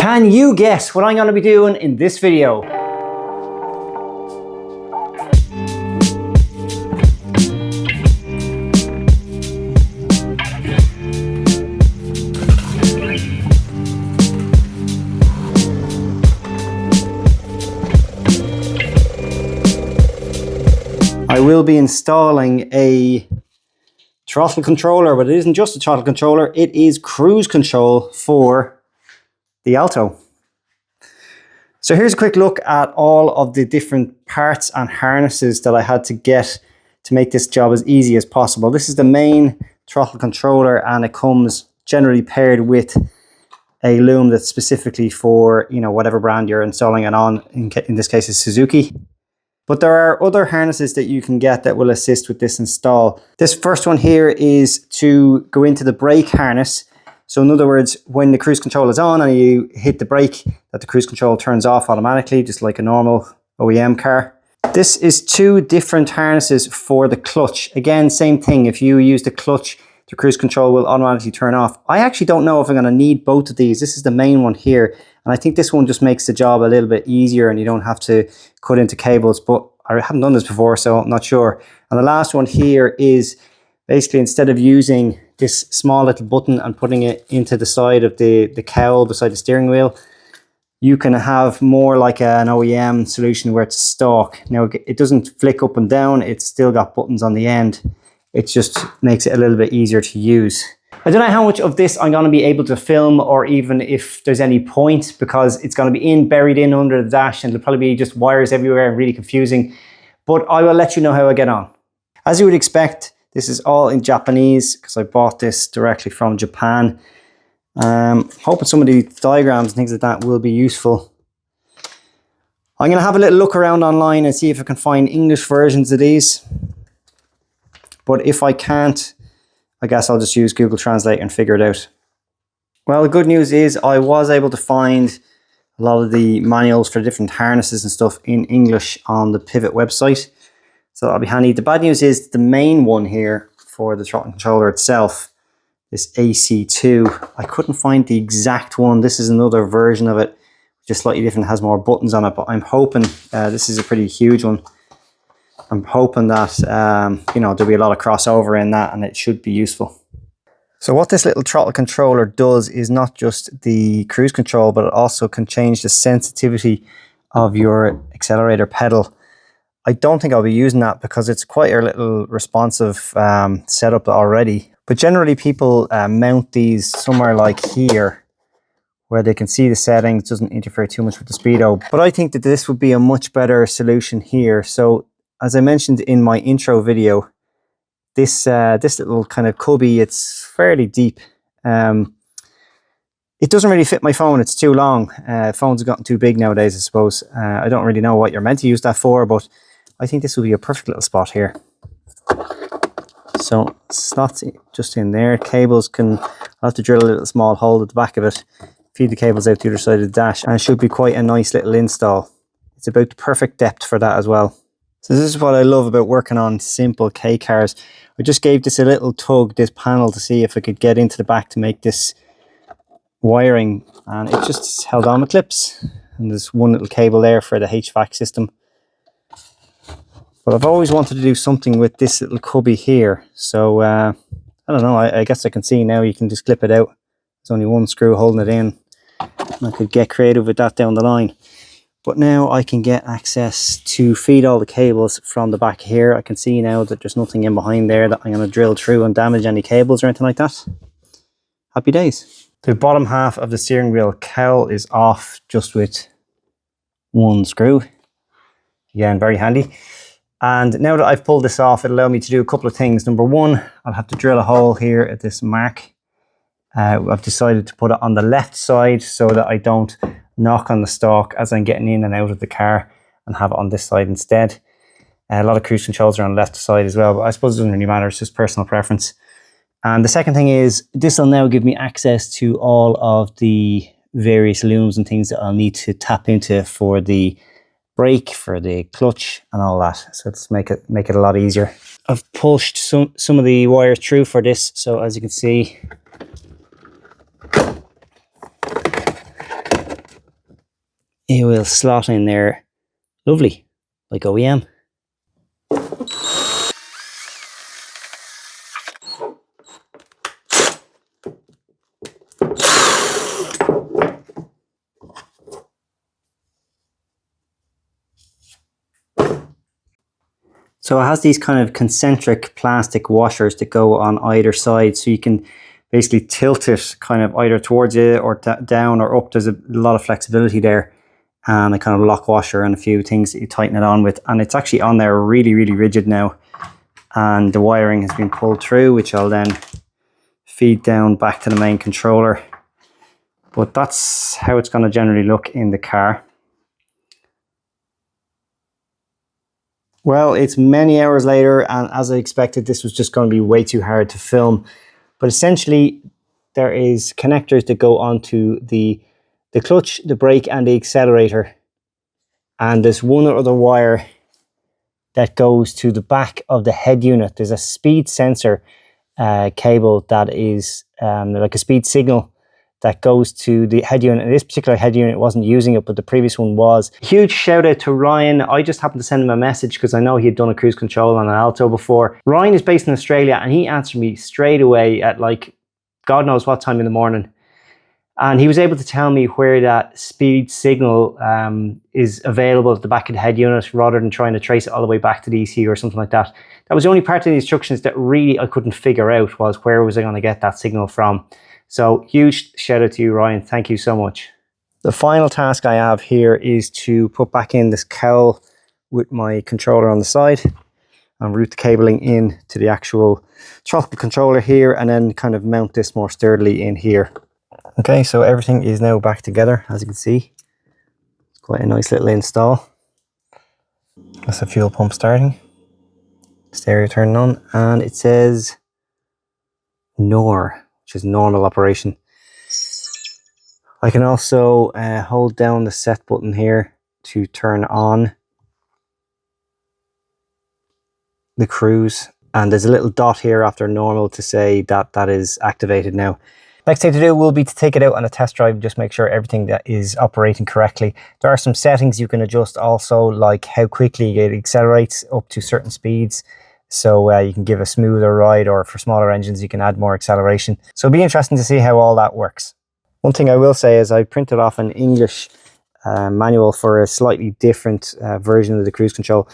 Can you guess what I'm going to be doing in this video? I will be installing a throttle controller, but it isn't just a throttle controller, it is cruise control for the Alto. So here's a quick look at all of the different parts and harnesses that I had to get to make this job as easy as possible. This is the main throttle controller, and it comes generally paired with a loom that's specifically for, you know, whatever brand you're installing it on. In this case, it's Suzuki. But there are other harnesses that you can get that will assist with this install. This first one here is to go into the brake harness. So in other words, when the cruise control is on and you hit the brake, that the cruise control turns off automatically, just like a normal OEM car. This is two different harnesses for the clutch. Again, same thing. If you use the clutch, the cruise control will automatically turn off. I actually don't know if I'm going to need both of these. This is the main one here. And I think this one just makes the job a little bit easier and you don't have to cut into cables. But I haven't done this before, so I'm not sure. And the last one here is basically, instead of using this small little button and putting it into the side of the cowl beside the steering wheel, you can have more like an OEM solution where it's a stalk. Now, it doesn't flick up and down. It's still got buttons on the end. It just makes it a little bit easier to use. I don't know how much of this I'm going to be able to film, or even if there's any point, because it's going to be buried in under the dash and it'll probably be just wires everywhere and really confusing. But I will let you know how I get on. As you would expect, this is all in Japanese because I bought this directly from Japan. Hoping some of the diagrams and things like that will be useful. I'm going to have a little look around online and see if I can find English versions of these. But if I can't, I guess I'll just use Google Translate and figure it out. Well, the good news is I was able to find a lot of the manuals for different harnesses and stuff in English on the Pivot website. So that'll be handy. The bad news is the main one here for the throttle controller itself, this AC2, I couldn't find the exact one. This is another version of it, just slightly different, has more buttons on it, but I'm hoping, this is a pretty huge one. I'm hoping that, you know, there'll be a lot of crossover in that and it should be useful. So what this little throttle controller does is not just the cruise control, but it also can change the sensitivity of your accelerator pedal. I don't think I'll be using that because it's quite a little responsive setup already. But generally people mount these somewhere like here, where they can see the settings, doesn't interfere too much with the speedo. But I think that this would be a much better solution here. So as I mentioned in my intro video, this little kind of cubby, it's fairly deep. It doesn't really fit my phone, it's too long. Phones have gotten too big nowadays, I suppose. I don't really know what you're meant to use that for, but I think this will be a perfect little spot here. So slots just in there. Cables I'll have to drill a little small hole at the back of it, feed the cables out the other side of the dash, and it should be quite a nice little install. It's about the perfect depth for that as well. So this is what I love about working on simple K cars. I just gave this a little tug, this panel, to see if I could get into the back to make this wiring, and it just held on with clips. And there's one little cable there for the HVAC system. But I've always wanted to do something with this little cubby here. So I don't know, I guess I can see now you can just clip it out. There's only one screw holding it in. I could get creative with that down the line. But now I can get access to feed all the cables from the back here. I can see now that there's nothing in behind there that I'm going to drill through and damage any cables or anything like that. Happy days. The bottom half of the steering wheel cowl is off just with one screw. Again, very handy. And now that I've pulled this off, it'll allow me to do a couple of things. Number one, I'll have to drill a hole here at this mark. I've decided to put it on the left side so that I don't knock on the stalk as I'm getting in and out of the car, and have it on this side instead. A lot of cruise controls are on the left side as well, but I suppose it doesn't really matter, it's just personal preference. And the second thing is, this will now give me access to all of the various looms and things that I'll need to tap into for the brake, for the clutch and all that. So let's make it a lot easier. I've pushed some of the wires through for this, so as you can see, it will slot in there lovely, like OEM. So it has these kind of concentric plastic washers that go on either side, so you can basically tilt it kind of either towards you or down or up. There's a lot of flexibility there, and a kind of lock washer and a few things that you tighten it on with. And it's actually on there really, really rigid now. And the wiring has been pulled through, which I'll then feed down back to the main controller. But that's how it's going to generally look in the car. Well, it's many hours later, and as I expected, this was just going to be way too hard to film. But essentially, there is connectors that go onto the clutch, the brake, and the accelerator. And there's one other wire that goes to the back of the head unit. There's a speed sensor cable that is like a speed signal that goes to the head unit. And this particular head unit wasn't using it, but the previous one was. Huge shout out to Ryan. I just happened to send him a message because I know he had done a cruise control on an Alto before. Ryan is based in Australia, and he answered me straight away at like God knows what time in the morning. And he was able to tell me where that speed signal is available at the back of the head unit, rather than trying to trace it all the way back to the ECU or something like that. That was the only part of the instructions that really I couldn't figure out, was where was I going to get that signal from. So huge shout out to you, Ryan. Thank you so much. The final task I have here is to put back in this cowl with my controller on the side and route the cabling in to the actual throttle controller here, and then kind of mount this more sturdily in here. Okay, so everything is now back together, as you can see. It's quite a nice little install. That's the fuel pump starting. Stereo turning on, and it says NOR, which is normal operation. I can also hold down the set button here to turn on the cruise, and there's a little dot here after normal to say that that is activated now. Next thing to do will be to take it out on a test drive, just make sure everything that is operating correctly. There are some settings you can adjust also, like how quickly it accelerates up to certain speeds. So you can give a smoother ride, or for smaller engines you can add more acceleration. So it'll be interesting to see how all that works. One thing I will say is I printed off an English manual for a slightly different version of the cruise control,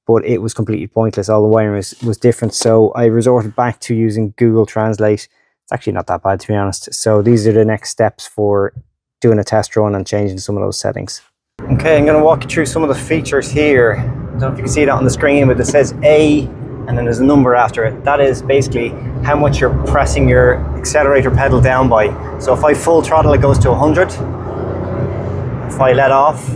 but it was completely pointless. All the wiring was different, so I resorted back to using Google Translate. It's actually not that bad, to be honest. So these are the next steps for doing a test run and changing some of those settings. Okay, I'm going to walk you through some of the features here. I don't know if you can see that on the screen, but it says A, and then there's a number after it. That is basically how much you're pressing your accelerator pedal down by. So if I full throttle, it goes to 100. If I let off,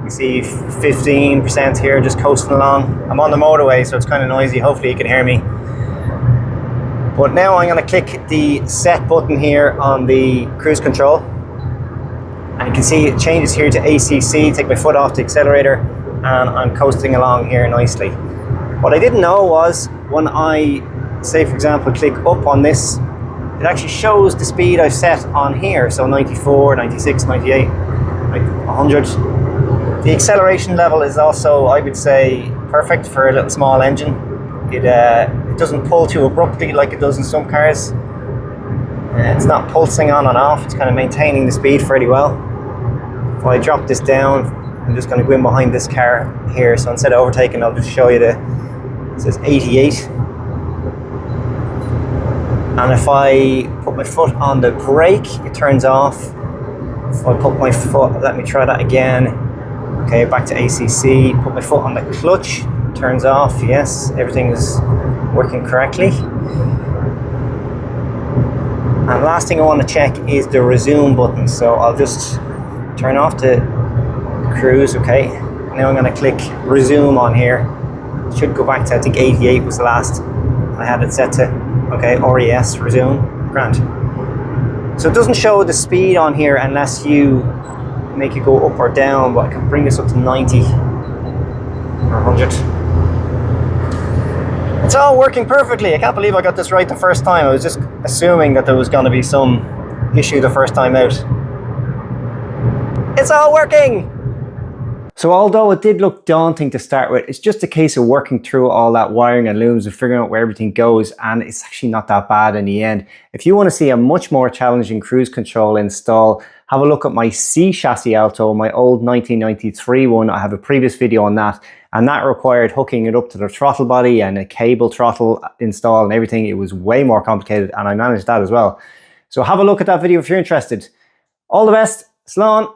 you see 15% here, just coasting along. I'm on the motorway, so it's kind of noisy. Hopefully you can hear me. But now I'm going to click the set button here on the cruise control. And you can see it changes here to ACC. Take my foot off the accelerator, and I'm coasting along here nicely. What I didn't know was when I, say for example, click up on this, it actually shows the speed I've set on here. So 94, 96, 98, like 100. The acceleration level is also, I would say, perfect for a little small engine. It doesn't pull too abruptly like it does in some cars. It's not pulsing on and off. It's kind of maintaining the speed fairly well. If I drop this down, I'm just going to go in behind this car here. So instead of overtaking, I'll just show you it says 88. And if I put my foot on the brake, it turns off. If I put my foot, let me try that again. Okay, back to ACC. Put my foot on the clutch, turns off. Yes, everything is working correctly. And last thing I want to check is the resume button. So I'll just turn off the cruise. Okay, now I'm going to click resume on here. It should go back to, I think 88 was the last I had it set to. Okay, RES, resume, grand. So it doesn't show the speed on here unless you make it go up or down, but I can bring this up to 90 or 100. It's all working perfectly. I can't believe I got this right the first time. I was just assuming that there was going to be some issue the first time out. It's all working! So although it did look daunting to start with, it's just a case of working through all that wiring and looms and figuring out where everything goes, and it's actually not that bad in the end. If you want to see a much more challenging cruise control install, have a look at my C chassis Alto, my old 1993 one. I have a previous video on that, and that required hooking it up to the throttle body and a cable throttle install and everything. It was way more complicated, and I managed that as well. So have a look at that video if you're interested. All the best. Slán.